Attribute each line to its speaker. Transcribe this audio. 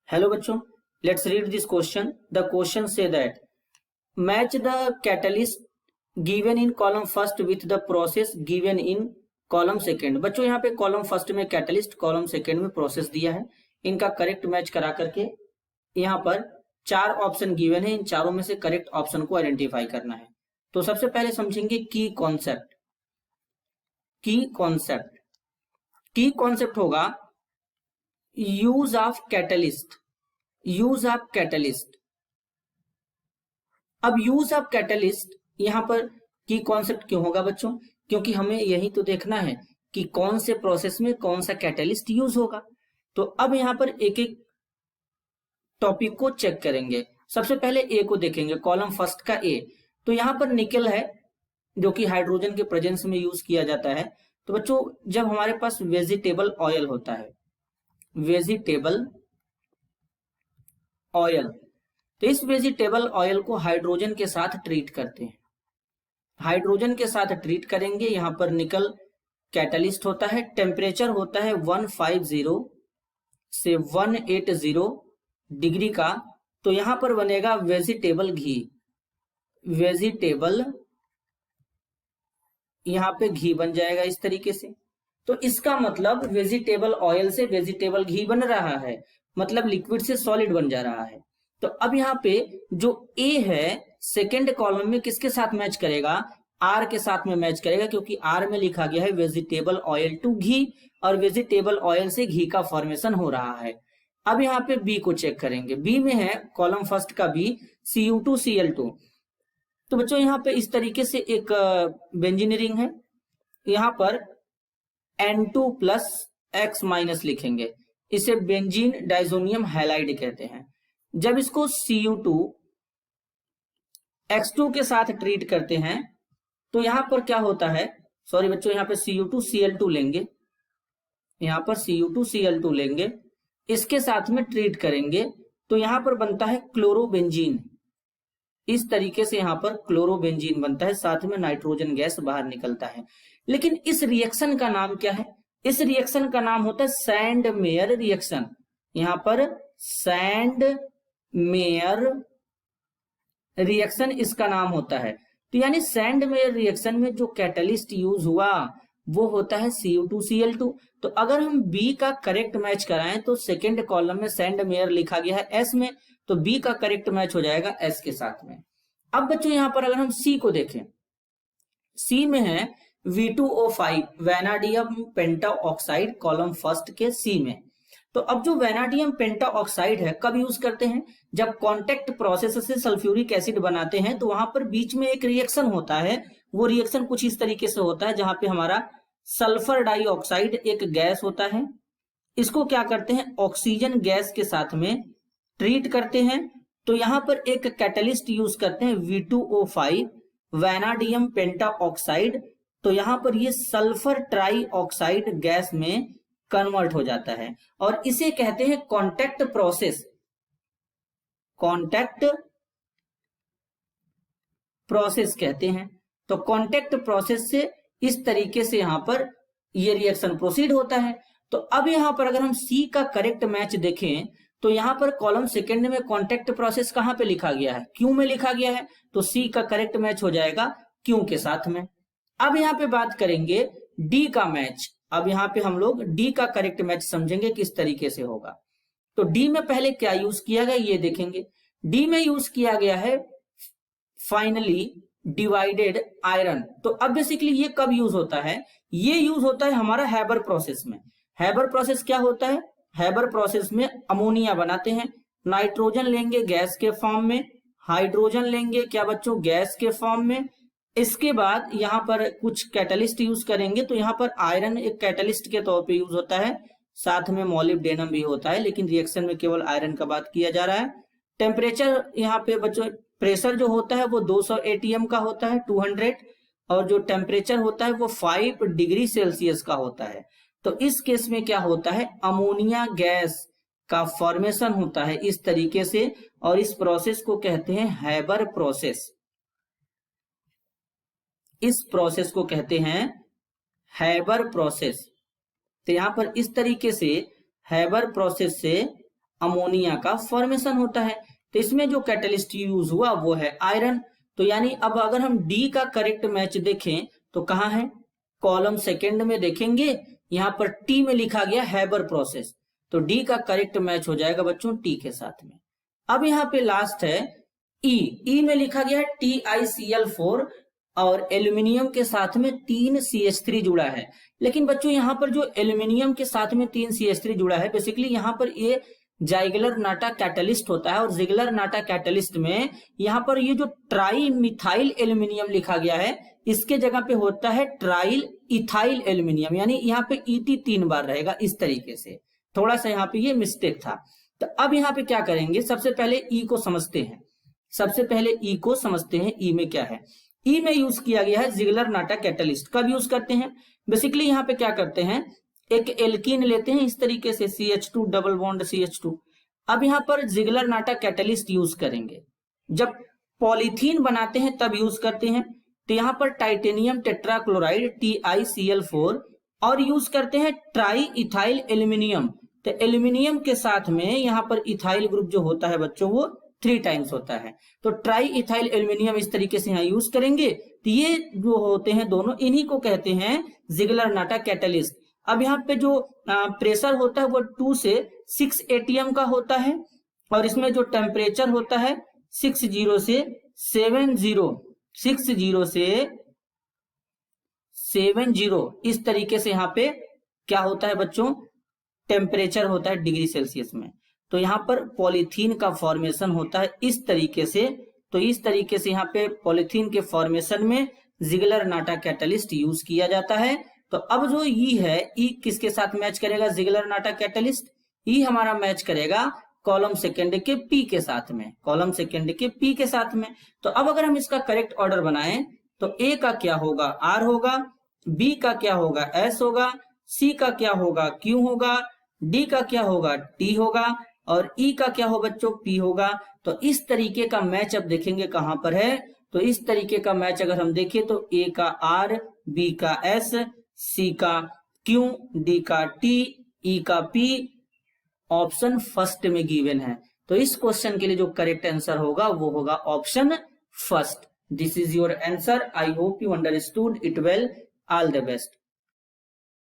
Speaker 1: Hello बच्चों, let's read this question. The question say that match the catalyst given in column first with the process given in column second. बच्चों यहाँ पे column first में catalyst, column second में process दिया है. इनका correct match करा करके यहाँ पर चार ऑप्शन गिवन है. इन चारों में से करेक्ट ऑप्शन को आइडेंटिफाई करना है. तो सबसे पहले समझेंगे की कॉन्सेप्ट. की कॉन्सेप्ट होगा यूज ऑफ कैटलिस्ट. अब यूज ऑफ कैटलिस्ट यहां पर की कॉन्सेप्ट क्यों होगा बच्चों? क्योंकि हमें यही तो देखना है कि कौन से प्रोसेस में कौन सा कैटलिस्ट यूज होगा. तो अब यहां पर एक एक टॉपिक को चेक करेंगे. सबसे पहले ए को देखेंगे, कॉलम फर्स्ट का ए. तो यहां पर निकल है जो कि हाइड्रोजन के प्रेजेंस में यूज किया जाता है. तो बच्चों जब हमारे पास वेजिटेबल ऑयल होता है, वेजिटेबल ऑयल, तो इस वेजिटेबल ऑयल को हाइड्रोजन के साथ ट्रीट करते हैं. हाइड्रोजन के साथ ट्रीट करेंगे. यहां पर निकल कैटलिस्ट होता है. टेम्परेचर होता है 150 से 180 डिग्री का. तो यहां पर बनेगा वेजिटेबल घी. वेजिटेबल यहां पे घी बन जाएगा इस तरीके से. तो इसका मतलब वेजिटेबल ऑयल से वेजिटेबल घी बन रहा है, मतलब लिक्विड से सॉलिड बन जा रहा है. तो अब यहाँ पे जो ए है सेकेंड कॉलम में किसके साथ मैच करेगा? आर के साथ में मैच करेगा, क्योंकि आर में लिखा गया है वेजिटेबल ऑयल टू घी, और वेजिटेबल ऑयल से घी का फॉर्मेशन हो रहा है. अब यहाँ पे बी को चेक करेंगे. बी में है कॉलम फर्स्ट का बी, Cu2Cl2. तो बच्चों यहाँ पे इस तरीके से एक बेंजीन रिंग है. यहाँ पर N2 प्लस X माइनस लिखेंगे. इसे बेंजीन डाइजोनियम हैलाइड कहते हैं. जब इसको Cu2X2 के साथ ट्रीट करते हैं तो यहां पर क्या होता है, सॉरी बच्चों, यहाँ पे Cu2Cl2 लेंगे. यहां पर Cu2Cl2 लेंगे, इसके साथ में ट्रीट करेंगे तो यहां पर बनता है क्लोरोबेंजीन. इस तरीके से यहां पर क्लोरोबेंजीन बनता है, साथ में नाइट्रोजन गैस बाहर निकलता है. लेकिन इस रिएक्शन का नाम क्या है? इस रिएक्शन का नाम होता है सैंड मेयर रिएक्शन. यहां पर सैंड मेयर रिएक्शन इसका नाम होता है. तो यानी सैंड मेयर रिएक्शन में जो कैटलिस्ट यूज हुआ वो होता है Cu2Cl2. तो अगर हम बी का करेक्ट मैच कराएं तो सेकेंड कॉलम में सैंड मेयर लिखा गया है एस में, तो बी का करेक्ट मैच हो जाएगा एस के साथ में. अब बच्चों यहां पर अगर हम सी को देखें, सी में है V2O5 vanadium pentoxide, column first के सी में. तो अब जो वैनाडियम पेंटा ऑक्साइड है कब यूज करते हैं? जब कांटेक्ट प्रोसेस से सल्फ्यूरिक एसिड बनाते हैं तो वहां पर बीच में एक रिएक्शन होता है. वो रिएक्शन कुछ इस तरीके से होता है जहां पे हमारा सल्फर डाइऑक्साइड एक गैस होता है. इसको क्या करते हैं? ऑक्सीजन गैस के साथ में ट्रीट करते हैं. तो यहां पर एक कैटलिस्ट यूज करते हैं V2O5 वैनाडियम पेंटा ऑक्साइड. तो यहां पर ये सल्फर ट्राई ऑक्साइड गैस में कन्वर्ट हो जाता है और इसे कहते हैं कॉन्टैक्ट प्रोसेस. कॉन्टैक्ट प्रोसेस कहते हैं. तो कॉन्टैक्ट प्रोसेस से इस तरीके से यहां पर ये रिएक्शन प्रोसीड होता है. तो अब यहां पर अगर हम सी का करेक्ट मैच देखें तो यहां पर कॉलम सेकेंड में कॉन्टैक्ट प्रोसेस कहां पे लिखा गया है? क्यू में लिखा गया है. तो सी का करेक्ट मैच हो जाएगा क्यू के साथ में. अब यहां पे बात करेंगे डी का मैच. अब यहां पे हम लोग डी का करेक्ट मैच समझेंगे किस तरीके से होगा. तो डी में पहले क्या यूज किया गया ये देखेंगे. डी में यूज किया गया है फाइनली डिवाइडेड आयरन. तो अब बेसिकली ये कब यूज होता है? ये यूज होता है हमारा हैबर प्रोसेस में. हैबर प्रोसेस क्या होता है? हैबर प्रोसेस में अमोनिया बनाते हैं. नाइट्रोजन लेंगे गैस के फॉर्म में, हाइड्रोजन लेंगे क्या बच्चों? गैस के फॉर्म में. इसके बाद यहां पर कुछ कैटलिस्ट यूज करेंगे. तो यहां पर आयरन एक कैटलिस्ट के तौर पे यूज होता है, साथ में मॉलिब्डेनम भी होता है, लेकिन रिएक्शन में केवल आयरन का बात किया जा रहा है. टेम्परेचर यहाँ पे बच्चों, प्रेशर जो होता है वो 200 ATM का होता है, 200, और जो टेम्परेचर होता है वो 5 डिग्री सेल्सियस का होता है. तो इस केस में क्या होता है? अमोनिया गैस का फॉर्मेशन होता है इस तरीके से, और इस प्रोसेस को कहते हैं हैबर प्रोसेस. इस प्रोसेस को कहते हैं हैबर प्रोसेस. तो यहां पर इस तरीके से हैबर प्रोसेस से अमोनिया का फॉर्मेशन होता है। तो इसमें जो कैटलिस्ट यूज हुआ वो है आयरन। तो यानी अब अगर हम डी का करेक्ट मैच देखें तो कहाँ है, कॉलम सेकेंड में देखेंगे, यहाँ पर टी में लिखा गया हैबर प्रोसेस, तो डी का करेक्ट मैच हो जाएगा बच्चों टी के साथ में। अब यहाँ पे लास्ट है ई में लिखा गया है TiCl4 और एल्यूमिनियम के साथ में 3 CH3 जुड़ा है। लेकिन बच्चों यहाँ पर जो एल्यूमिनियम के साथ में 3 CH3 जुड़ा है, बेसिकली यहाँ पर ये जाइगलर नाटा कैटलिस्ट होता है, और जिगलर नाटा कैटलिस्ट में यहाँ पर ये जो ट्राई मिथाइल एल्यूमिनियम लिखा गया है, इसके जगह पे होता है ट्राइल इथाइल एल्यूमिनियम, यानी यहाँ पे ET 3 बार रहेगा। इस तरीके से थोड़ा सा यहाँ पे ये मिस्टेक था। तो अब यहाँ पे क्या करेंगे, सबसे पहले ई को समझते हैं। ई में क्या है, ई में यूज किया गया है जिगलर नाटा कैटलिस्ट। कब यूज करते हैं, बेसिकली यहाँ पे क्या करते हैं, एक एल्कीन लेते हैं इस तरीके से CH2 डबल बॉन्ड CH2। अब यहाँ पर जिगलर नाटा कैटलिस्ट यूज करेंगे, जब पॉलीथीन बनाते हैं तब यूज करते हैं। तो यहाँ पर टाइटेनियम टेट्राक्लोराइड TiCl4 और यूज करते हैं ट्राई इथाइल एल्यूमिनियम। तो एल्यूमिनियम के साथ में यहाँ पर इथाइल ग्रुप जो होता है बच्चों वो 3 टाइम्स होता है। तो ट्राई इथाइल एल्यूमिनियम इस तरीके से यहाँ यूज करेंगे। तो ये जो होते हैं दोनों, इन्हीं को कहते हैं जिगलर नाटा कैटलिस्ट। अब यहाँ पे जो प्रेशर होता है वो 2 से 6 ATM का होता है, और इसमें जो टेम्परेचर होता है 60 से 70 इस तरीके से यहाँ पे क्या होता है बच्चों, टेम्परेचर होता है डिग्री सेल्सियस में। तो यहाँ पर पॉलीथीन का फॉर्मेशन होता है इस तरीके से। तो इस तरीके से यहाँ पे पॉलीथीन के फॉर्मेशन में जिगलर नाटा कैटलिस्ट यूज किया जाता है। तो अब जो ई है, ई किसके साथ मैच करेगा, जिगलर नाटा कैटलिस्ट। ई हमारा मैच करेगा कॉलम सेकेंड के पी के साथ में, तो अब अगर हम इसका करेक्ट ऑर्डर बनाएं तो ए का क्या होगा, आर होगा, बी का क्या होगा, एस होगा, सी का क्या होगा, क्यू होगा, डी का क्या होगा, टी होगा, और ई का क्या हो बच्चों, पी होगा। तो इस तरीके का मैच अब देखेंगे कहां पर है, तो इस तरीके का मैच अगर हम देखें तो ए का आर, बी का एस, सी का क्यू, डी का टी, ई का पी, ऑप्शन फर्स्ट में गिवन है। तो इस क्वेश्चन के लिए जो करेक्ट आंसर होगा वो होगा option first. This is your answer. I hope you understood it well. All the best.